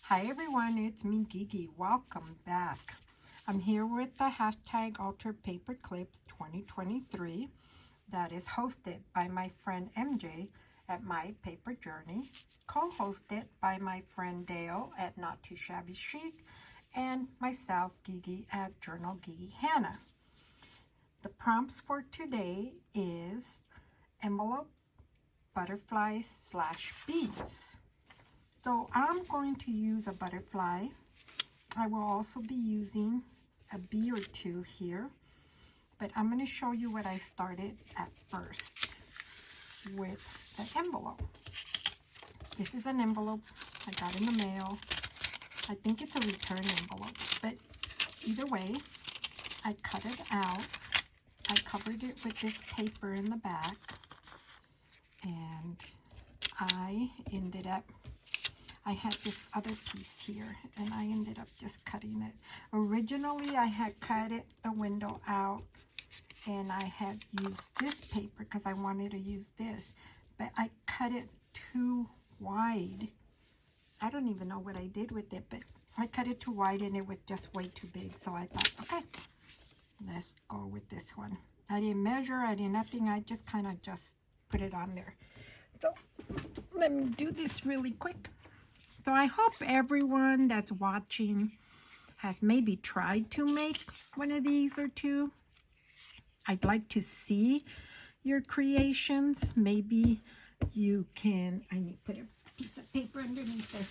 Hi everyone, it's me Gigi. Welcome back. I'm here with the hashtag Alter Paperclips 2023 that is hosted by my friend MJ at My Paper Journey, co-hosted by my friend Dale at Not Too Shabby Chic, and myself, Gigi, at Journal Gigi Hannah. The prompts for today is envelope, butterflies / beads. So I'm going to use a butterfly. I will also be using a bee or two here, but I'm going to show you what I started at first with the envelope. This is an envelope I got in the mail. I think it's a return envelope, but either way, I cut it out. I covered it with this paper in the back, and I had this other piece here, and I ended up just cutting it. Originally, I had cut the window out, and I had used this paper because I wanted to use this, but I cut it too wide. I don't even know what I did with it, but I cut it too wide, and it was just way too big, so I thought, okay, let's go with this one. I didn't measure, I did nothing, I just kind of just put it on there. So, let me do this really quick. So I hope everyone that's watching has maybe tried to make one of these or two. I'd like to see your creations. Maybe you can, I need to put a piece of paper underneath this.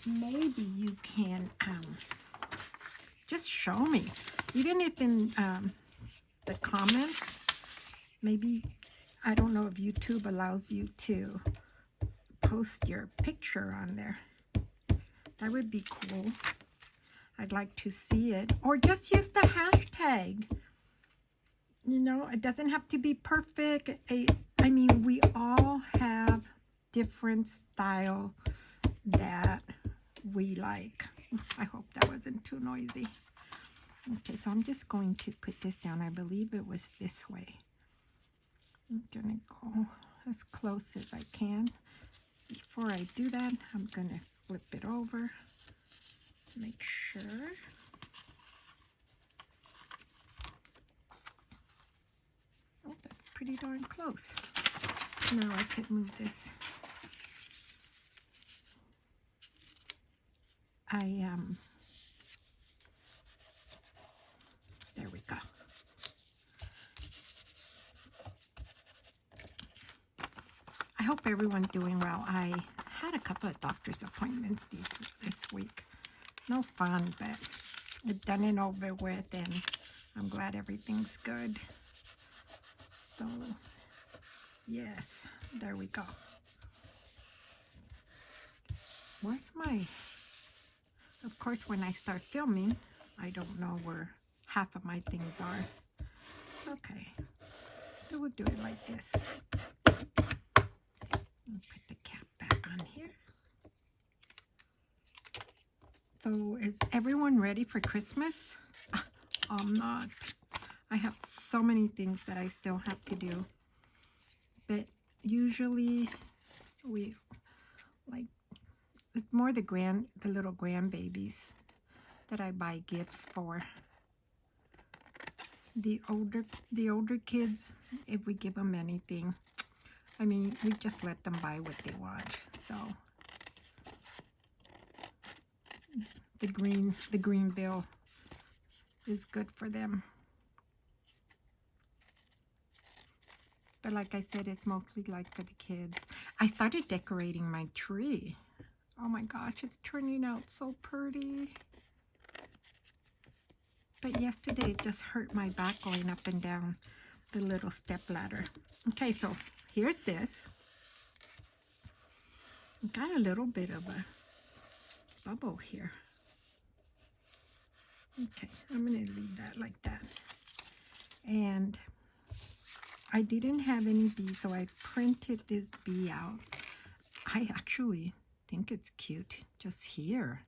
Maybe you can just show me. Even if in the comments, maybe, I don't know if YouTube allows you to post your picture on there. That would be cool. I'd like to see it. Or just use the hashtag. You know, it doesn't have to be perfect. I mean, we all have different style that we like. I hope that wasn't too noisy. Okay, so I'm just going to put this down. I believe it was this way. I'm gonna go as close as I can. Before I do that, I'm gonna flip it over, make sure. Oh, that's pretty darn close. Now I could move this. There we go. I hope everyone's doing well. I had a couple of doctor's appointments this week. No fun, but I've done it over with, and I'm glad everything's good. So, yes, there we go. Of course, when I start filming, I don't know where half of my things are. Okay, so we'll do it like this. Put the cap back on here. So is everyone ready for Christmas? I'm not. I have so many things that I still have to do. But usually it's more the little grandbabies that I buy gifts for. The older kids, if we give them anything, I mean, we just let them buy what they want. So the green bill is good for them. But like I said, it's mostly like for the kids. I started decorating my tree. Oh my gosh, it's turning out so pretty. But yesterday it just hurt my back going up and down the little step ladder. Okay, so here's this. Got a little bit of a bubble here. Okay, I'm going to leave that like that. And I didn't have any bees, so I printed this bee out. I actually think it's cute just here.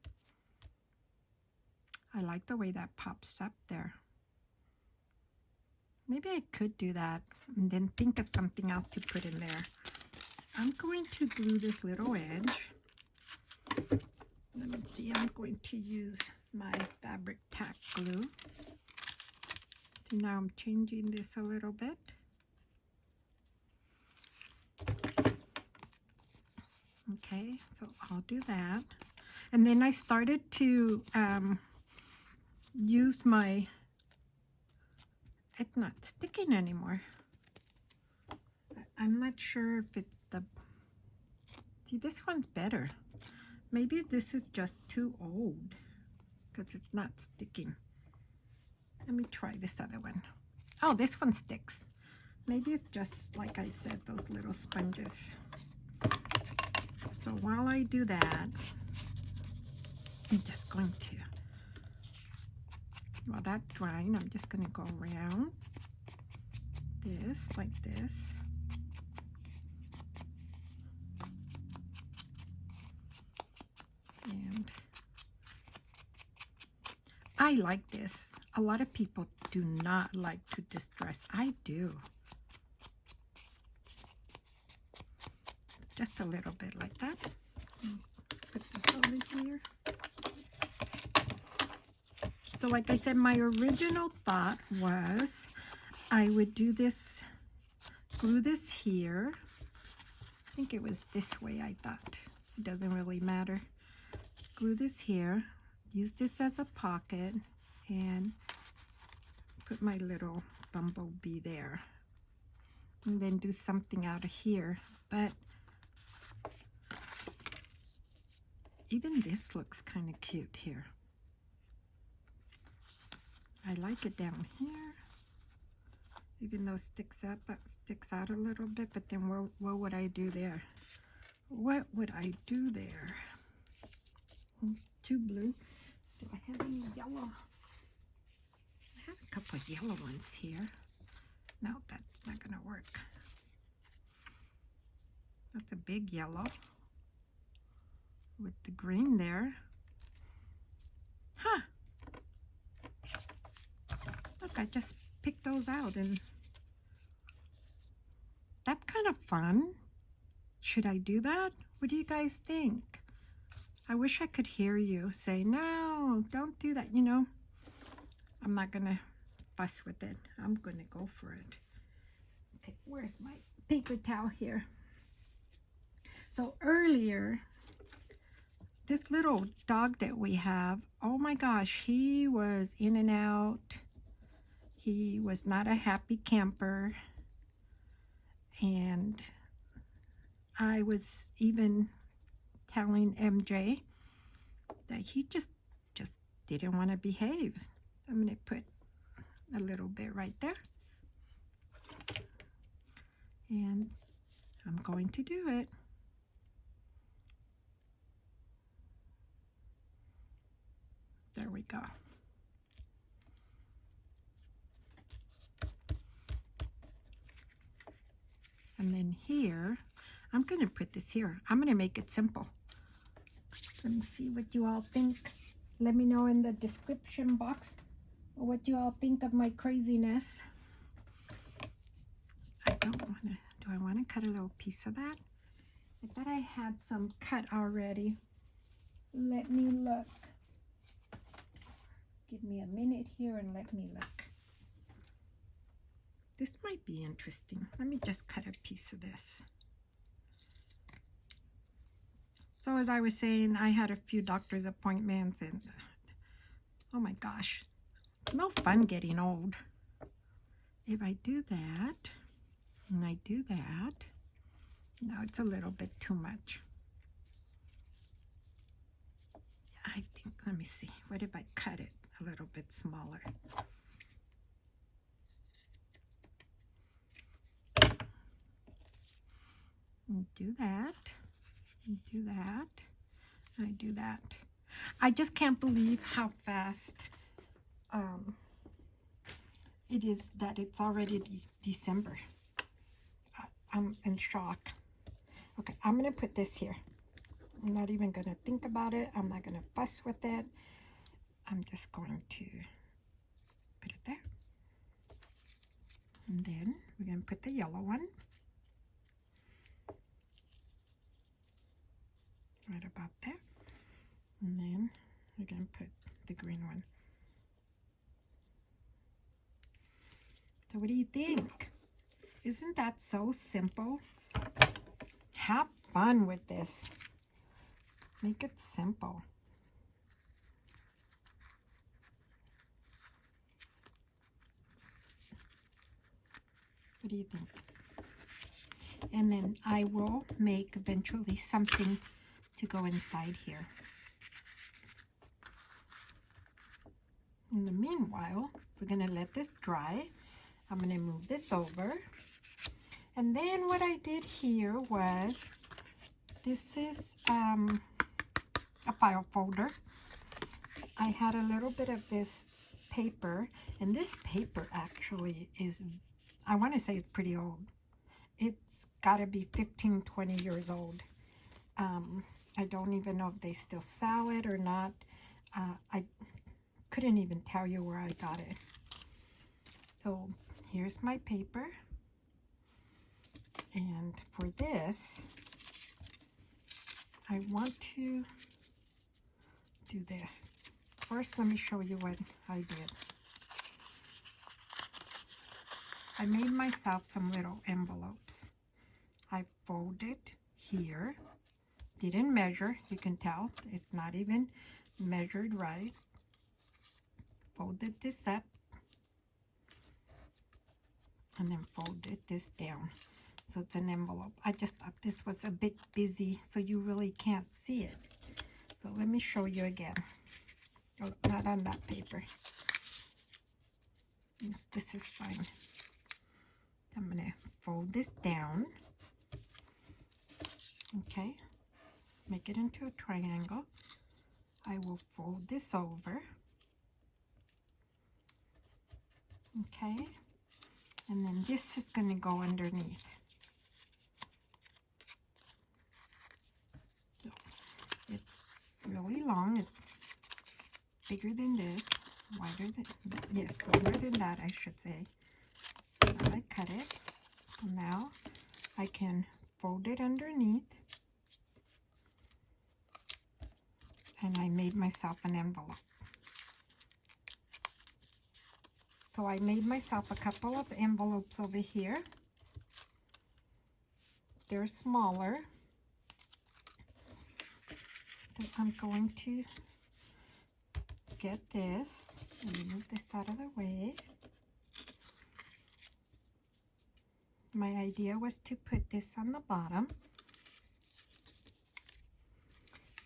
I like the way that pops up there. Maybe I could do that and then think of something else to put in there. I'm going to glue this little edge. Let me going to use my fabric tack glue. So now I'm changing this a little bit. Okay, so I'll do that. And then I started to use my, it's not sticking anymore. I'm not sure if it's the, see, this one's better. Maybe this is just too old because it's not sticking. Let me try this other one. Oh, this one sticks. Maybe it's just, like I said, those little sponges. So while I do that, I'm just going to, while that's drying, I'm just going to go around this, like this. And I like this. A lot of people do not like to distress. I do. Just a little bit like that. Put this over here. So like I said, my original thought was I would do this, glue this here. I think it was this way I thought. It doesn't really matter. Glue this here, use this as a pocket, and put my little bumblebee there. And then do something out of here. But even this looks kind of cute here. I like it down here. Even though it sticks up, but sticks out a little bit. But then what would I do there? What would I do there? Too blue. Do I have any yellow? I have a couple of yellow ones here. No, that's not gonna work. That's a big yellow with the green there. Huh. Look, I just picked those out, and that's kind of fun. Should I do that? What do you guys think? I wish I could hear you say, no, don't do that. You know, I'm not going to fuss with it. I'm going to go for it. Okay, where's my paper towel here? So earlier, this little dog that we have, oh my gosh, he was in and out. He was not a happy camper. And I was even telling MJ that he just didn't want to behave. I'm going to put a little bit right there. And I'm going to do it. There we go. And then here, I'm going to put this here. I'm going to make it simple. Let me see what you all think. Let me know in the description box what you all think of my craziness. I don't want to, do I want to cut a little piece of that? I thought I had some cut already. Let me look. Give me a minute here and let me look. This might be interesting. Let me just cut a piece of this. So as I was saying, I had a few doctor's appointments, and oh my gosh, no fun getting old. If I do that, and I do that, now it's a little bit too much. I think, let me see, what if I cut it a little bit smaller? And do that, and do that, and I do that. I just can't believe how fast it is that it's already December. I'm in shock. Okay, I'm gonna put this here. I'm not even gonna think about it. I'm not gonna fuss with it. I'm just going to put it there. And then we're gonna put the yellow one right about there. And then I'm going to put the green one. So what do you think? Isn't that so simple? Have fun with this. Make it simple. What do you think? And then I will make eventually something to go inside here. In the meanwhile, we're going to let this dry. I'm going to move this over. And then what I did here was, this is a file folder. I had a little bit of this paper, and this paper actually is, I want to say it's pretty old. It's got to be 15, 20 years old. I don't even know if they still sell it or not. I couldn't even tell you where I got it. So here's my paper. And for this, I want to do this. First, let me show you what I did. I made myself some little envelopes. I folded here. Didn't measure, you can tell. It's not even measured right. Folded this up. And then folded this down. So it's an envelope. I just thought this was a bit busy, so you really can't see it. So let me show you again. Oh, not on that paper. This is fine. I'm going to fold this down. Okay. Make it into a triangle. I will fold this over. Okay. And then this is going to go underneath. So it's really long. It's bigger than this. Wider than, yes, longer than that, I should say. Now I cut it. So now I can fold it underneath. And I made myself an envelope. So I made myself a couple of envelopes over here. They're smaller. So I'm going to get this. Let me move this out of the way. My idea was to put this on the bottom.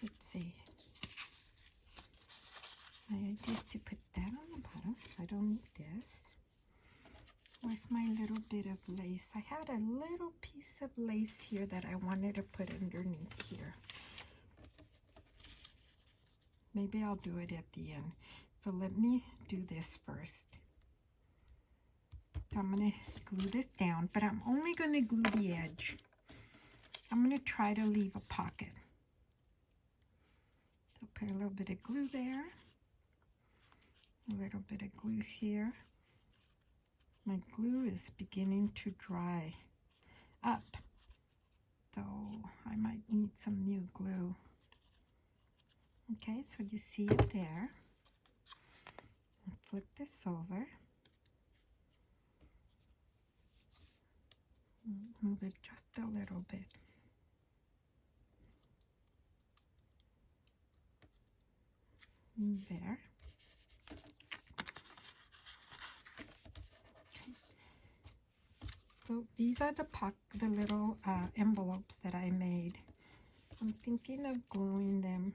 Let's see. My idea is to put that on the bottom. I don't need this. Where's my little bit of lace? I had a little piece of lace here that I wanted to put underneath here. Maybe I'll do it at the end. So let me do this first. So I'm going to glue this down, but I'm only going to glue the edge. I'm going to try to leave a pocket. So put a little bit of glue there. A little bit of glue here. My glue is beginning to dry up, so I might need some new glue. Okay, so you see it there. Flip this over. Move it just a little bit. There. So these are the little envelopes that I made. I'm thinking of gluing them.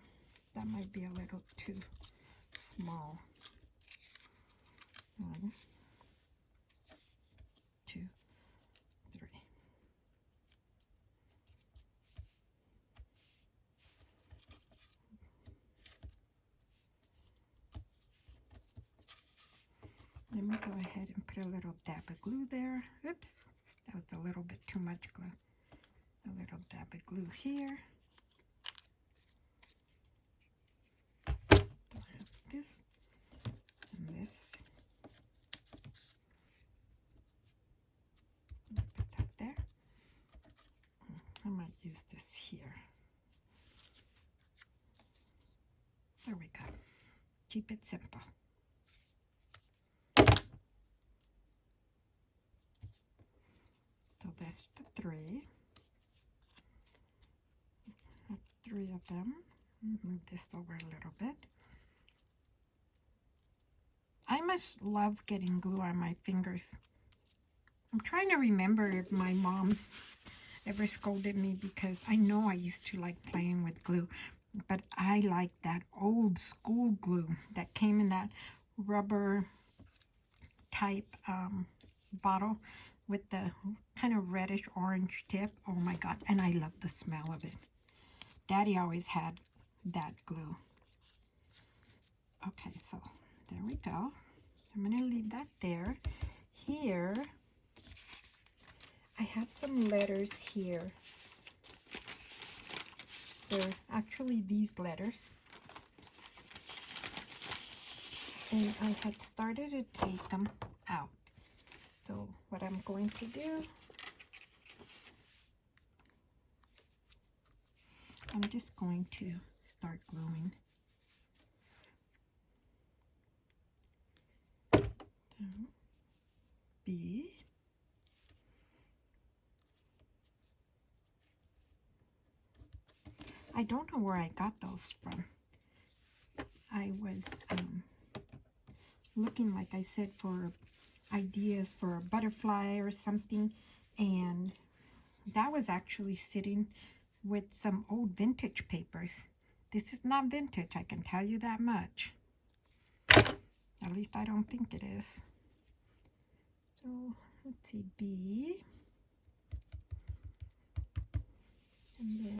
That might be a little too small. 1, 2, 3. Let me go ahead and put a little dab of glue there. Oops. That was a little bit too much glue. A little dab of glue here. So I have this and this. Put that there. I might use this here. There we go. Keep it simple. So that's the three. That's three of them. Move this over a little bit. I must love getting glue on my fingers. I'm trying to remember if my mom ever scolded me, because I know I used to like playing with glue, but I like that old school glue that came in that rubber type bottle with the kind of reddish orange tip. Oh my god, and I love the smell of it. Daddy always had that glue. Okay, so there we go. I'm going to leave that there. Here, I have some letters here. They're actually these letters. And I had started to take them out. So what I'm going to do, I'm just going to start gluing. B. I don't know where I got those from. I was looking, like I said, for ideas for a butterfly or something, and that was actually sitting with some old vintage papers. This is not vintage, I can tell you that much. At least I don't think it is. So let's see, B. And then